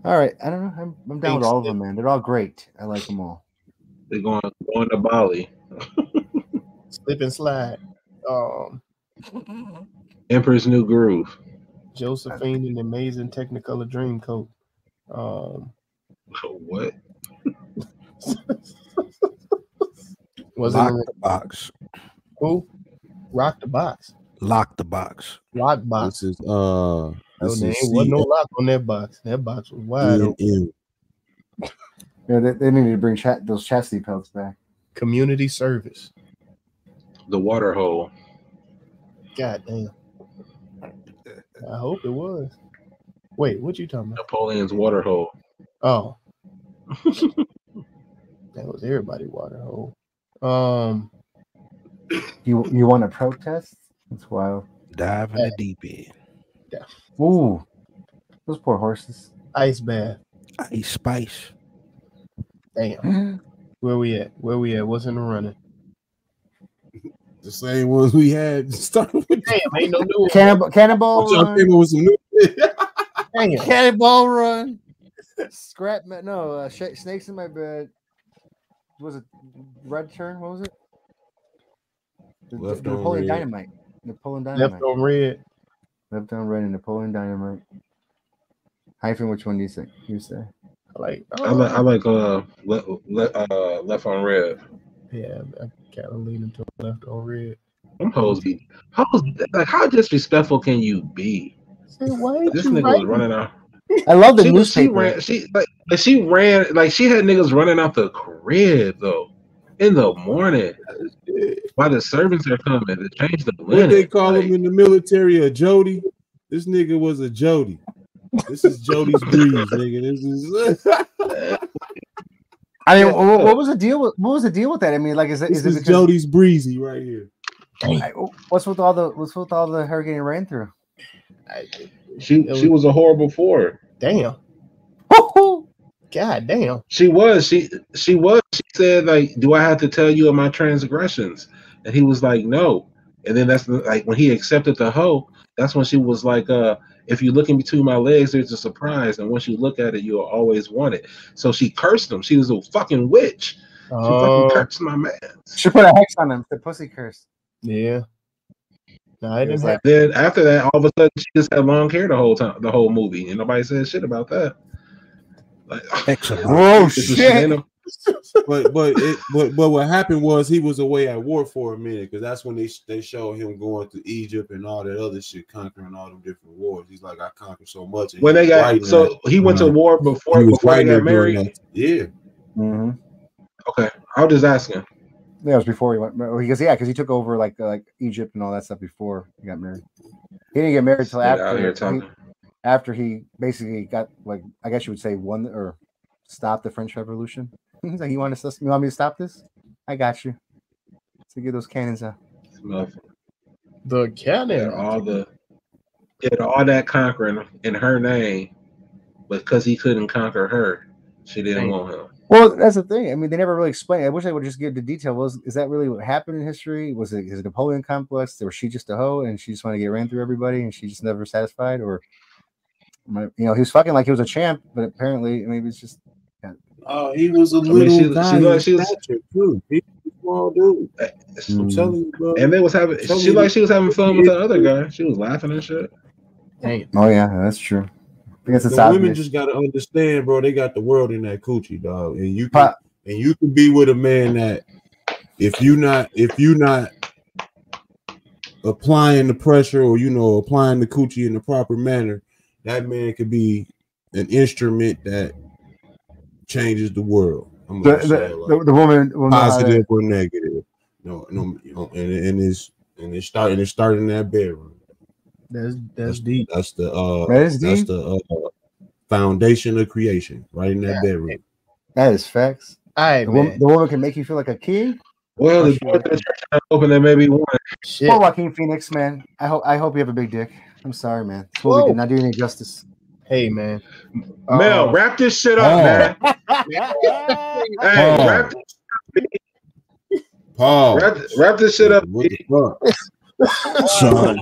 All right, I don't know. I'm down with all of them, man. They're all great. I like them all. They're going to Bali. Slip and slide. Emperor's New Groove. Josephine in the Amazing Technicolor Dreamcoat. What? Was Lock it the box? Who? Rock the box. Lock the box. Lock box. This is there wasn't no lock on that box. That box was wide open. Yeah, they need to bring those chastity pelts back. Community service. The water hole. God damn. I hope it was. Wait, what you talking about? Napoleon's water hole. Oh. That was everybody's water hole. You want to protest? That's wild. Dive in the deep end. Ooh, those poor horses. Ice bath. Ice spice. Damn. Where we at? What's in the running? The same ones we had starting with. Damn, ain't no new Cannonball Run. Run. With some new. Damn. Cannonball Run. Scrap. No, Snakes in My Bed. Was it Red Turn? What was it? Napoleon Dynamite. Napoleon Dynamite. Left on Red. Left on Red and Napoleon Dynamite. Hyphen, which one do you say? I like Left on Red. Yeah, I kind of leaning to Left on Red. Them hoes be how disrespectful can you be? This nigga was running out. I love the newspaper. She ran she had niggas running out the crib though in the morning while the servants are coming to change the linen. What they call him in the military, a Jody. This nigga was a Jody. This is Jody's breeze, nigga. This is. I mean, what was the deal with that? I mean, like, is it Jody's breezy right here? What's with all the hurricane it ran through? She was a horrible forward. Damn. God damn. She was. She said, like, do I have to tell you of my transgressions? And he was like, no. And then that's like when he accepted the hoe, that's when she was like, if you look in between my legs, there's a surprise. And once you look at it, you'll always want it. So she cursed him. She was a fucking witch. She fucking cursed my man. She put a hex on him. The pussy curse. Yeah. No, I didn't have. Then after that, all of a sudden, she just had long hair the whole movie, and nobody said shit about that. Like, oh shit! But what happened was he was away at war for a minute because that's when they showed him going to Egypt and all that other shit, conquering all them different wars. He's like, I conquered so much. When they got he went to war before they got married. Yeah. Mm-hmm. Okay, I was just asking. Yeah, it was before he went because he took over like Egypt and all that stuff before he got married. He didn't get married until after he basically got, like, I guess you would say, won or stopped the French Revolution. He's like, you want me to stop this? I got you. So get those cannons out. The cannon. All that conquering in her name, but because he couldn't conquer her, she didn't want him. Well, that's the thing. I mean, they never really explained. I wish they would just give the detail. Is that really what happened in history? Was it his Napoleon complex? Or was she just a hoe and she just wanted to get ran through everybody and she just never satisfied? Or, he was fucking like he was a champ, but apparently maybe it's just. Oh, he was a little guy. She was too. He was a small dude. I'm telling you, bro. And they was having. She was having fun with the other guy. She was laughing and shit. Dang. Oh yeah, that's true. The women just gotta understand, bro. They got the world in that coochie, dog, and you can be with a man that if you not applying the pressure or applying the coochie in the proper manner, that man could be an instrument that changes the world. The woman will positive or negative, and it's starting in that bedroom. That's deep. That's the foundation of creation, right in that bedroom. That is facts. The woman can make you feel like a king. Well, the door to the church is open. There may be one. Shit. Poor Joaquin Phoenix, man. I hope you have a big dick. I'm sorry, man. This movie did not do any justice. Hey, man. Mel, wrap this shit up, man. Hey, wrap this. Paul, wrap this shit up. What the fuck? Son.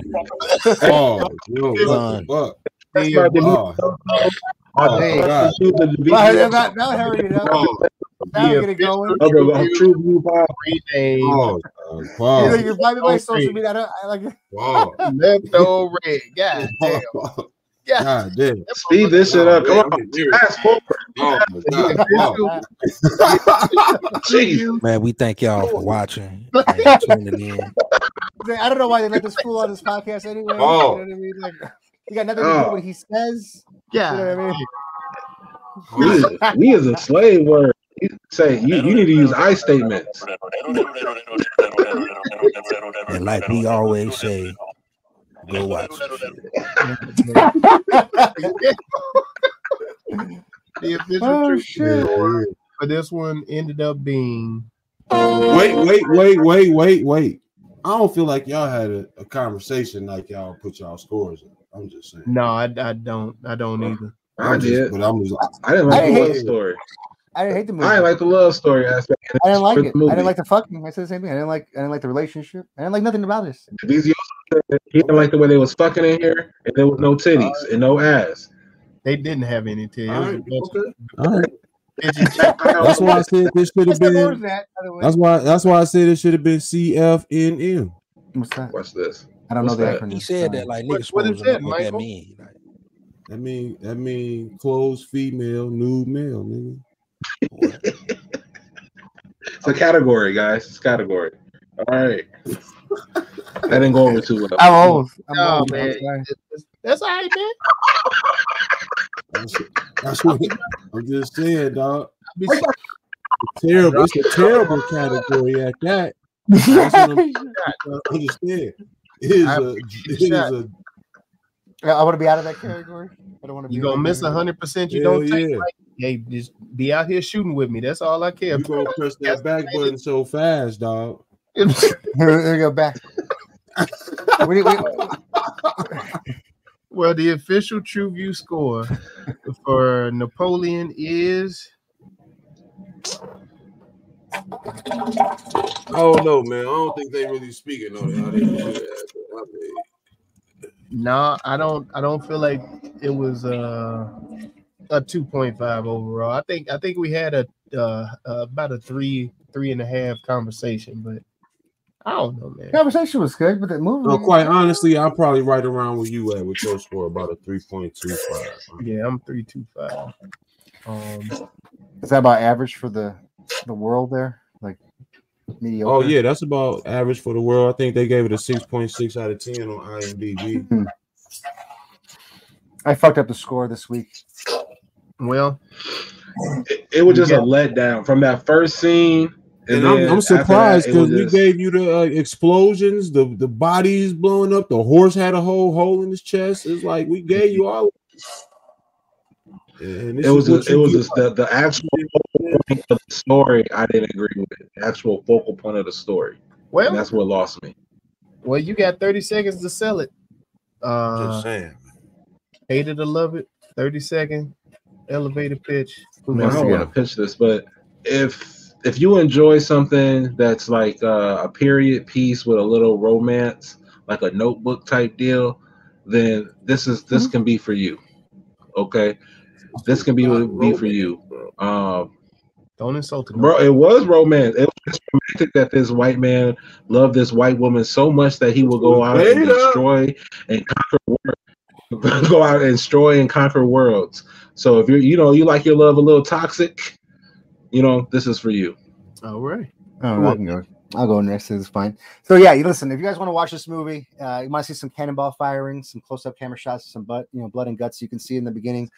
Oh, yo, what the fuck? Now hurry it up. Now get it going. TruVue Paul. You're blaming my social media. I like it. Wow. Left on red. God damn. Yeah. God damn. Speed this shit up. Come on. Fast forward. Oh my God. Jeez. Man, we thank y'all for watching and tuning in. I don't know why they let this fool on this podcast anyway. Oh. You know what I mean? Like, you got nothing to do with what he says. Yeah. You know what I mean? We is a slave word. You say you need to use I statements. And like we always say, go watch. The official tribute for this one ended up being. Wait. I don't feel like y'all had a conversation like y'all put y'all scores in. I'm just saying. No, I don't either. I did. But I'm just, I didn't like the love story. I didn't hate the movie. I didn't like the love story aspect. I didn't like it. I didn't like the fucking. I said the same thing. I didn't like the relationship. I didn't like nothing about this. He didn't like the way they was fucking in here, and there was no titties and no ass. They didn't have any titties. All right. That's why I said this should have been. That's why I said it should have been CFNM. What's that? What's this? I don't know the acronym. He said that like niggas. What is that, what that Michael? mean? Like, That mean closed female, nude male, nigga. It's a category, guys. It's a category. All right. I didn't go over too well. I'm old. No, man. That's all right, man. That's what I'm just saying, dog. It's a terrible category at that. That's what I'm understand. It is a I want to be out of that category. I don't want to be. You gonna miss 100%. You don't take right. Hey, just be out here shooting with me. That's all I care about. You gonna press that back button so fast, dog. There you go back. Well, the official TruVue score for Napoleon is. Oh no, man! I don't think they really speaking on it. How they do that. No, I don't feel like it was a 2.5 overall. I think we had about a 3.5 conversation, but I don't know, man. Conversation was good, but the movie. No, quite honestly, I'm probably right around where you at with your score, about a 3.25. Yeah, I'm 3.25. Is that about average for the world there? Like mediocre? Oh yeah, that's about average for the world. I think they gave it a 6.6 out of 10 on IMDb. I fucked up the score this week. Well, it was just a letdown from that first scene. And I'm surprised because we gave you the explosions, the bodies blowing up, the horse had a whole hole in his chest. It's like we gave you all. And it was the actual point of the story I didn't agree with. The actual focal point of the story. Well, and that's what lost me. Well, you got 30 seconds to sell it. Just saying. Hate it or love it. 30-second elevator pitch. I don't want to pitch this, but if you enjoy something that's like a period piece with a little romance, like a Notebook type deal, then this can be for you. Okay, this can be for you. Don't insult him, bro. It was romance. It was romantic that this white man loved this white woman so much that he will go out and destroy and conquer worlds. Go out and destroy and conquer worlds. So if you like your love a little toxic, this is for you. All right. I'll go next. It's fine. So yeah, listen. If you guys want to watch this movie, you might see some cannonball firing, some close-up camera shots, some blood and guts. You can see in the beginning.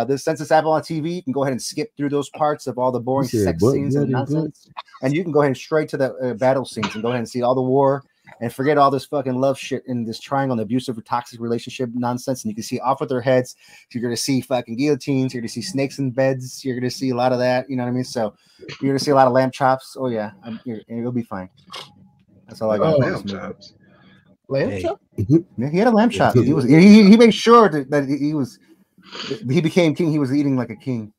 Since it's Apple on TV, you can go ahead and skip through those parts of all the boring sex scenes and nonsense, and you can go ahead straight to the battle scenes and go ahead and see all the war. And forget all this fucking love shit in this triangle and abusive or toxic relationship nonsense. And you can see off with their heads. You're going to see fucking guillotines. You're going to see snakes in beds. You're going to see a lot of that. You know what I mean? So you're going to see a lot of lamb chops. Oh, yeah. It'll be fine. That's all I got. Lamb chops. Lamb chop? Yeah, he had a lamb chop. He made sure that he became king. He was eating like a king.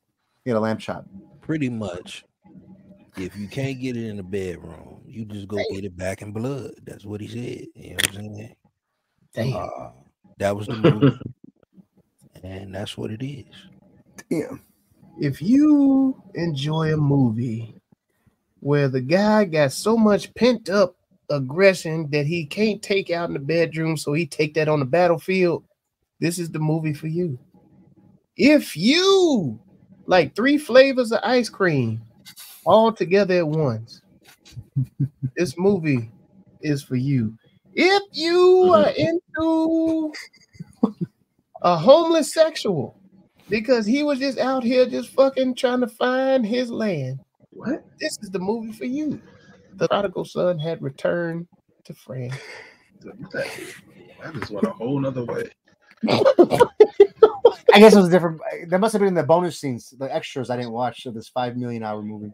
He had a lamb chop. Pretty much. If you can't get it in the bedroom, you just go get it back in blood. That's what he said. You know what I'm saying? Damn. That was the movie. And that's what it is. Damn. If you enjoy a movie where the guy got so much pent up aggression that he can't take out in the bedroom, so he take that on the battlefield, this is the movie for you. If you like 3 flavors of ice cream all together at once, this movie is for you. If you are into a homeless sexual because he was just out here just fucking trying to find his land, what? This is the movie for you. The prodigal son had returned to France. That just went a whole nother way. I guess it was different. That must have been in the bonus scenes, the extras I didn't watch of this 5 million hour movie.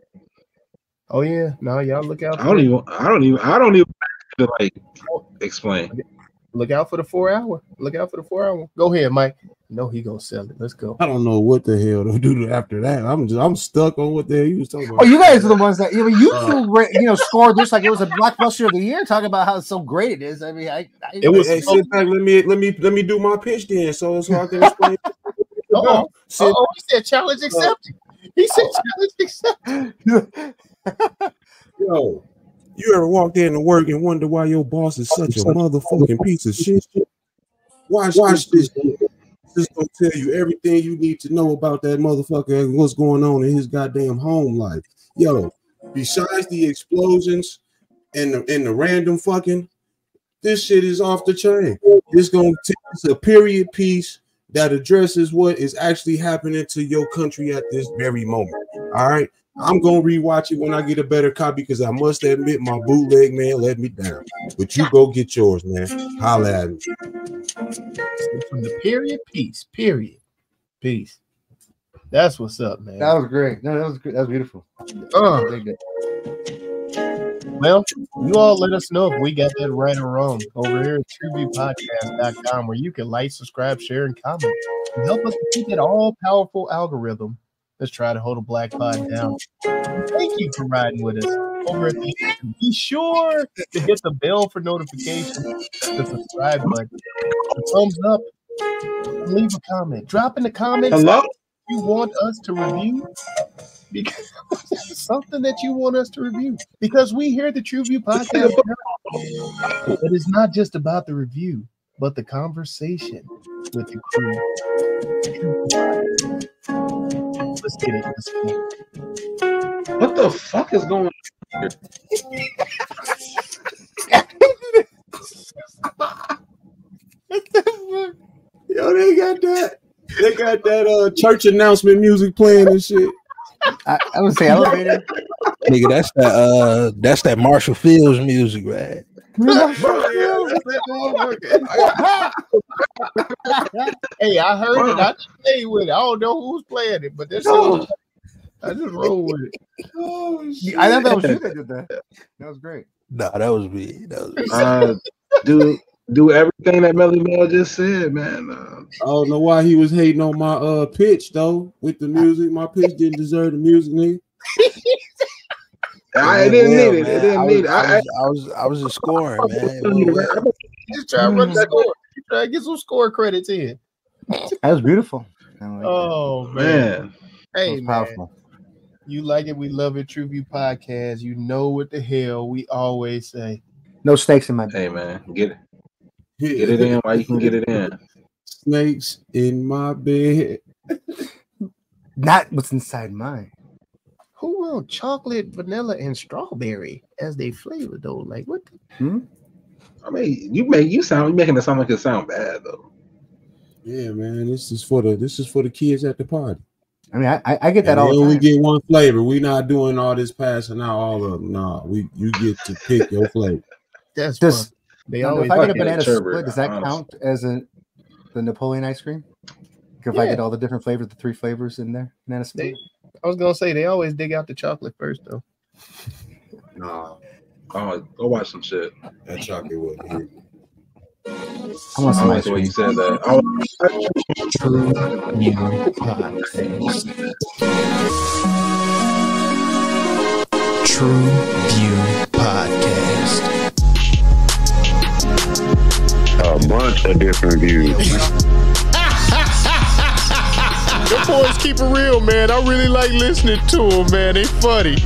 Oh yeah, no, y'all look out. I don't even to like explain. Look out for the 4 hour. Look out for the 4 hour. Go ahead, Mike. No, he gonna sell it. Let's go. I don't know what the hell to do after that. I'm stuck on what the hell you was talking about. Oh, you guys are the ones that scored this like it was a blockbuster of the year. Talking about how so great it is. I mean, it was. Hey, sit back. Let me do my pitch then, so I can explain. He said challenge accepted. He said challenge accepted. Yo, you ever walked into work and wonder why your boss is such a motherfucking piece of shit? Watch this. This gonna tell you everything you need to know about that motherfucker and what's going on in his goddamn home life. Yo, besides the explosions and the random fucking, this shit is off the chain. This gonna take us a period piece that addresses what is actually happening to your country at this very moment. All right. I'm gonna rewatch it when I get a better copy because I must admit my bootleg man let me down. But you go get yours, man. Holla at me. From the period piece. That's what's up, man. That was great. No, that was good. That was beautiful. Well, you all let us know if we got that right or wrong over here at TruVuePodcast.com, where you can like, subscribe, share, and comment. And help us keep that all-powerful algorithm. Let's try to hold a black pod down. Thank you for riding with us over at the end. Be sure to hit the bell for notifications, the subscribe button, the thumbs up, and leave a comment. Drop in the comments what you want us to review, because something that you want us to review. Because we here at the TruVue Podcast, it is not just about the review, but the conversation with the crew. Let's get it. What the fuck is going on here? Yo, they got that church announcement music playing and shit. I would say elevator. Nigga, that's that Marshall Fields music, right? Hey, I heard it. I played with it. I don't know who's playing it, but this I just roll with it. I thought that was you that did that. That was great. Nah, that was me. Do everything that Melly Mel just said, man. I don't know why he was hating on my pitch though with the music. My pitch didn't deserve the music, nigga. I didn't need it. It didn't need it. I was just scoring, man. Just try to run the score. Try to get some score credits in. That was beautiful. Oh man. Hey, man. Powerful. You like it, we love it. TruVue Podcast. You know what the hell we always say. No snakes in my bed. Hey man, get it in while you can get it in. Snakes in my bed. Not what's inside mine. Who wrote chocolate, vanilla, and strawberry as they flavor though? Like what? I mean, you're making it sound like it sound bad though. Yeah, man. This is for the kids at the party. I mean, I get that all the time. We get one flavor. We not doing all this passing out all of them. Nah, you get to pick your flavor. That's if always I get a banana split, does that count as the Napoleon ice cream? If I get all the different flavors, the 3 flavors in there, banana split. I was gonna say they always dig out the chocolate first though. Nah, go watch some shit. That chocolate wasn't here. I want some ice The way cream. you said that. TruVue Podcast. A bunch of different views. The boys keep it real, man. I really like listening to them, man. They funny.